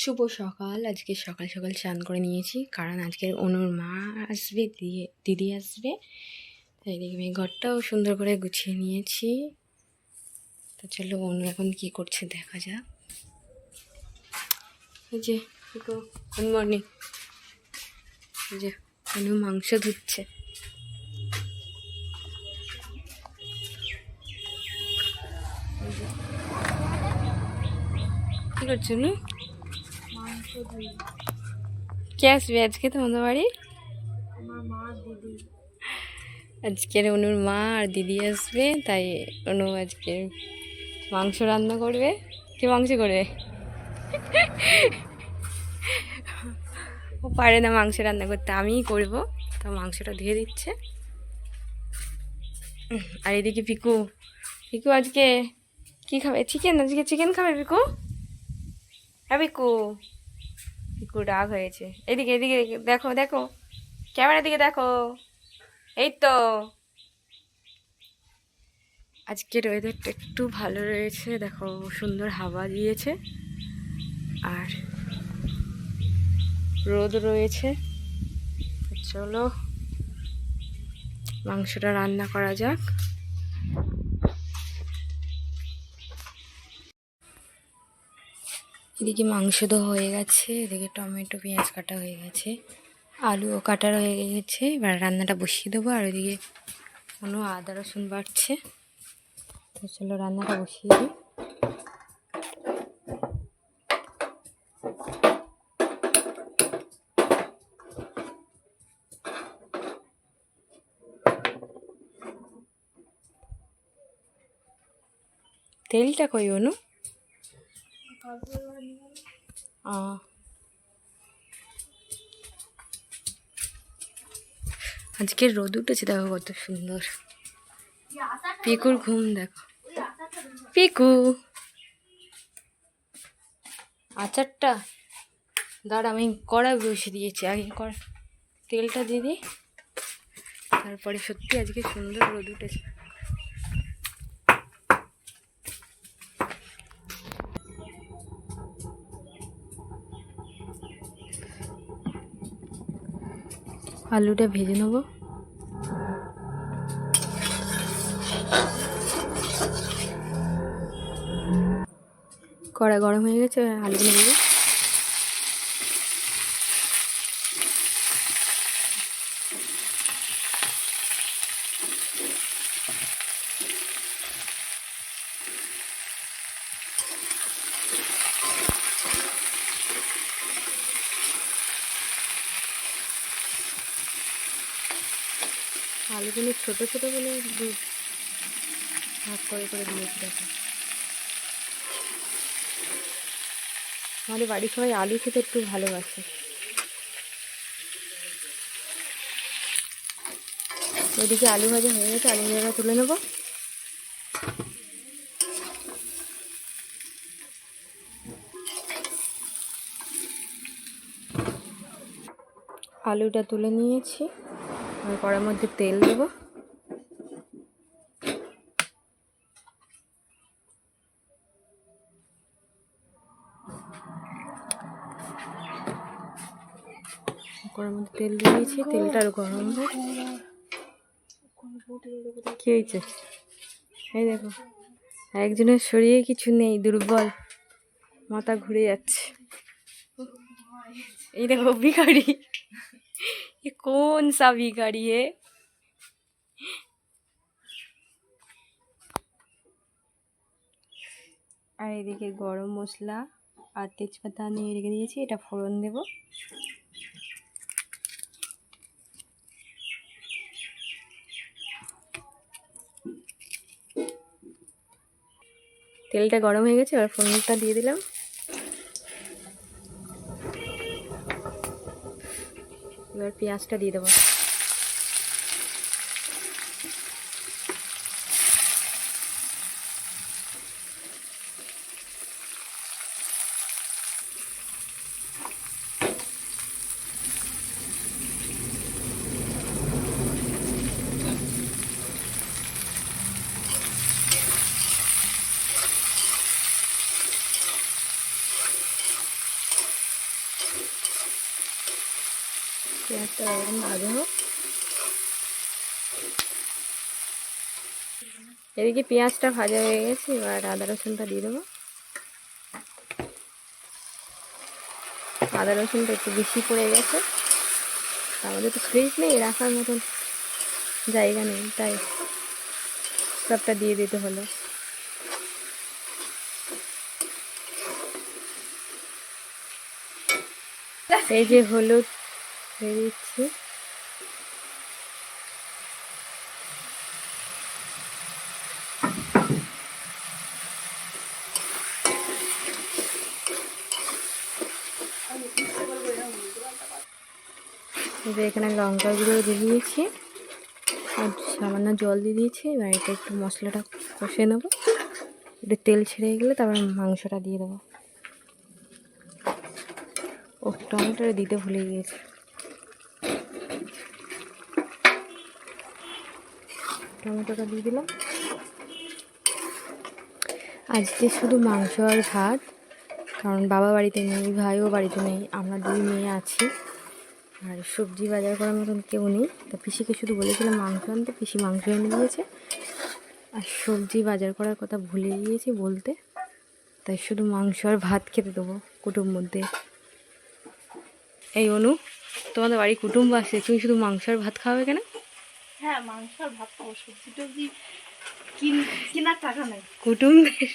শুভ সকাল। আজকে সকাল সকাল স্নান করে নিয়েছি, কারণ আজকে অনুর মা আসবে, দিদি আসবে, তাই দেখি আমি ঘরটাও সুন্দর করে গুছিয়ে নিয়েছি। তো চলো অনু এখন কী করছে দেখা যাক। এই যে গুড মর্নিং। এই যে অনু মাংস ধুচ্ছে। কী করছো অনু? কে আসবে আজকে তোমাদের বাড়ি? আজকের অনুর মা আর দিদি আসবে, তাই অনু আজকে মাংস রান্না করবে। কে মাংস করবে? ও পারে না মাংস রান্না করতে, আমিই করবো। তো মাংসটা ধুয়ে দিচ্ছে। আর এদিকে পিকু পিকু আজকে কি খাবে? চিকেন। আজকে চিকেন খাবে পিকু? হ্যাঁ পিকু। পিকু রাগ হয়েছে। এদিকে এদিকে দেখো, দেখো ক্যামেরার দিকে দেখো। এই তো আজকের ওয়েদারটা একটু ভালো রয়েছে, দেখো সুন্দর হাওয়া দিয়েছে আর রোদ রয়েছে। চলো মাংসটা রান্না করা যাক। এদিকে মাংস তো হয়ে গেছে, এদিকে টমেটো পেঁয়াজ কাটা হয়ে গেছে, আলুও কাটা হয়ে গেছে। এবার রান্নাটা বসিয়ে দেবো। আর ওইদিকে কোনো আদা রসুন বাটছে। তো চলো রান্নাটা বসিয়ে দিই। তেলটা কই অনু? আজকের রোদ উঠেছে, দেখো কত সুন্দর। পিকুর ঘুম দেখো। পিকু আচারটা দাঁড়া, আমি কড়াই বসিয়ে দিয়েছি, আগে তেলটা দিয়ে দিই। তারপরে সত্যি আজকে সুন্দর রোদ উঠেছে। আলুটা ভেজে নেবো। কড়াই গরম হয়ে গেছে, আলুগুলো দেবো। আলুগুলো ছোটো ছোটো বলে ভাগ করে দিয়েছি। দেখো আমাদের বাড়ির সবাই আলু খেতে একটু ভালোবাসে। ওইদিকে আলু ভাজা হয়ে গেছে, আলু ভাজাটা তুলে নেবো। আলুটা তুলে নিয়েছি, আর কড়ার মধ্যে তেল দেবো। কড়ার মধ্যে তেল দিয়েছি, তেলটা আর গরম হোক। কি হয়েছে? এই দেখো একজনের শরীরে কিছু নেই, দুর্বল, মাথা ঘুরে যাচ্ছে। এই দেখো ভিখারি, কোন সা ভিখারি হে? আর এদিকে গরম মশলা আর তেজপাতা নিয়ে রেখে দিয়েছি, এটা ফোড়ন দেব। তেলটা গরম হয়ে গেছে, আর ফোড়নটা দিয়ে দিলাম। এবার পেঁয়াজটা দিয়ে দেবো। পেঁয়াজটা এরকম ভাজা হোক। এদিকে পেঁয়াজটা ভাজা হয়ে গেছে, এবার আদা রসুনটা দিয়ে দেবো। আদা রসুনটা একটু বেশি পড়ে গেছে, আমাদের তো ফ্রিজ নেই, রাখার মতন জায়গা নেই, তাই সবটা দিয়ে দিতে হলো। এই যে হলুদ দিয়ে দিচ্ছি। এই যে এখানে লঙ্কা গুঁড়ো দিয়ে দিয়েছি আর সামান্য জল দিয়ে দিয়েছি। এবার এটা একটু মশলাটা কষে নেবো, একটু তেল ছেড়ে গেলে তারপর মাংসটা দিয়ে দেবো। ও টমেটোটা দিতে ভুলে গিয়েছি। টমেটোটা দিয়ে দিলাম। আজকে শুধু মাংস আর ভাত, কারণ বাবা বাড়িতে নেই, ভাইও বাড়িতে নেই, আমরা 2 মেয়ে আছি, আর সবজি বাজার করার মতন কেউ নেই। তো পিসিকে শুধু বলেছিলাম মাংস আনতে, পিসি মাংস এনে দিয়েছে, আর সবজি বাজার করার কথা ভুলে গিয়েছি বলতে, তাই শুধু মাংস আর ভাত খেতে দেবো কুটুম মধ্যে। এই অনু, তোমাদের বাড়ি কুটুম্ব আসছে, তুমি শুধু মাংস আর ভাত খাওয়াবে কেন? হ্যাঁ, মাংস আর ভাত খাবো, সবজি টবজি কেনার টাকা নাই। কুটুমদের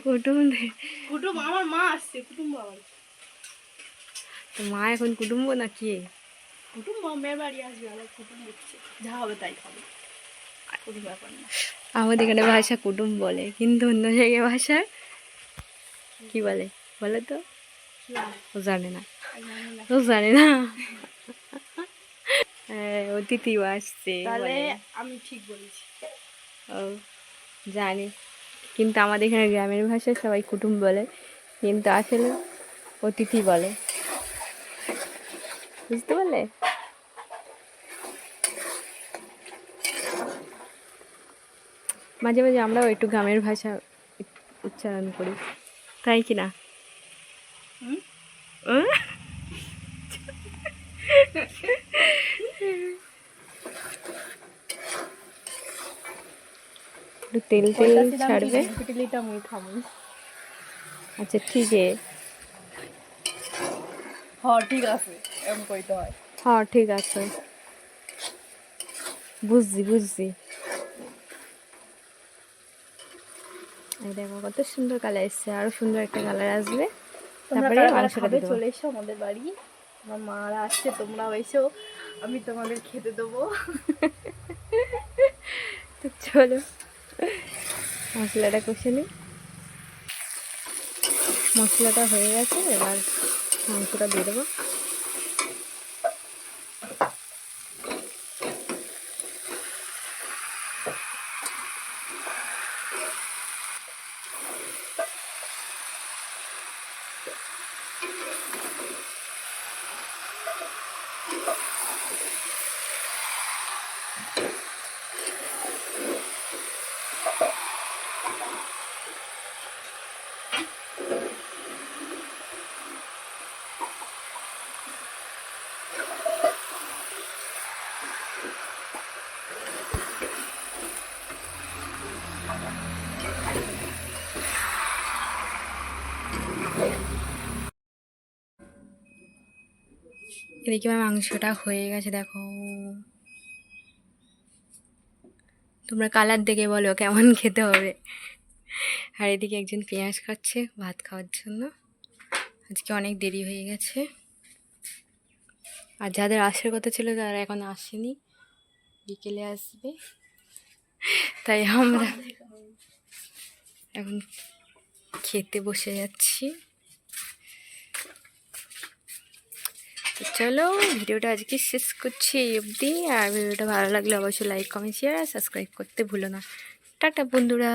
কুটুমদের কুটুম আমার মা আসছে, কুটুম বাবার তো মা এখন কুটুম্ব না কি? কুটুম মেয়ের বাড়ি আসবে, আবার কুটুম দিচ্ছে, যা হবে তাই খাবে, কোনো ব্যাপার না। আমাদের এখানে ভাষা কুটুম বলে, কিন্তু অন্য জায়গায় ভাষা কি বলে বলে তো? ও জানে না, ও জানে না। হ্যাঁ, অতিথিও আসছে তাহলে বলে। আমি ঠিক বলেছি। ও জানি, কিন্তু আমাদের এখানে গ্রামের ভাষায় সবাই কুটুম বলে, কিন্তু আসলে অতিথি বলে, বুঝতে পারলে? মাঝে মাঝে আমরাও একটু গ্রামের ভাষা উচ্চারণ করি, তাই কি না? একটু তেল তেল ছাড়বে। মুই খাবো। আচ্ছা ঠিক আছে। হ্যাঁ ঠিক আছে, এমন কইতে হয়। হ্যাঁ ঠিক আছে, বুঝছি বুঝছি। এই দেখো কত সুন্দর কালার এসছে, আরো সুন্দর একটা কালার আসবে, তারপরে মাংসটা দিয়ে দেবো। চলে এসো আমাদের বাড়ি, আমার মারা আসছে, তোমরাও এসো, আমি তোমাদের খেতে দেবো। তো চলো মশলাটা কষে নিই। মশলাটা হয়ে গেছে, এবার মাংসটা দিয়ে দেবো। এদিকে আমার মাংসটা হয়ে গেছে, দেখো তোমরা কালার দেখে বলো কেমন খেতে হবে। আর এদিকে একজন পেঁয়াজ খাচ্ছে ভাত খাওয়ার জন্য, আজকে অনেক দেরি হয়ে গেছে, আর যাদের আসার কথা ছিল তারা এখন আসেনি, বিকেলে আসবে, তাই আমরা এখন খেতে বসে যাচ্ছি। তো চলো ভিডিওটা আজকে শেষ করছি এই অবধি, আর ভিডিওটা ভালো লাগলে অবশ্যই লাইক কমেন্ট শেয়ার আর সাবস্ক্রাইব করতে ভুলো না। টাটা বন্ধুরা।